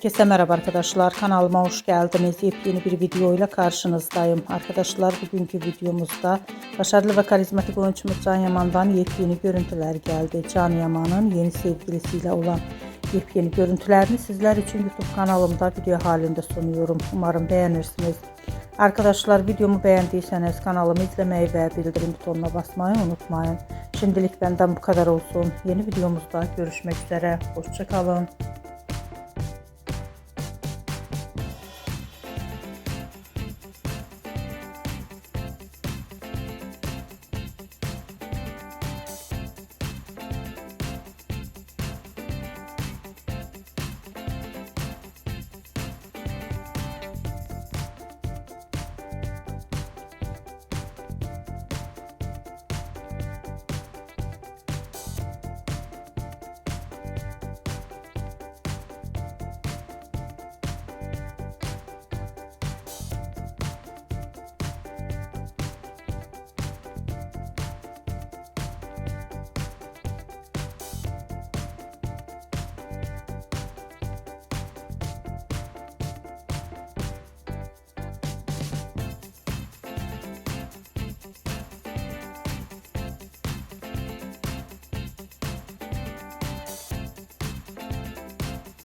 Herkese merhaba arkadaşlar, kanalıma hoş geldiniz. Yepyeni bir video ile karşınızdayım arkadaşlar. Bugünkü videomuzda başarılı ve karizmatik oyuncumuz Can Yaman'dan yepyeni görüntüler geldi. Can Yaman'ın yeni sevgilisiyle olan yepyeni görüntülerini sizler için YouTube kanalımda video halinde sunuyorum. Umarım beğenirsiniz. Arkadaşlar, videomu beğendiyseniz kanalımı izlemeyi ve bildirim butonuna basmayı unutmayın. Şimdilik benden bu kadar olsun. Yeni videomuzda görüşmek üzere. Hoşça kalın.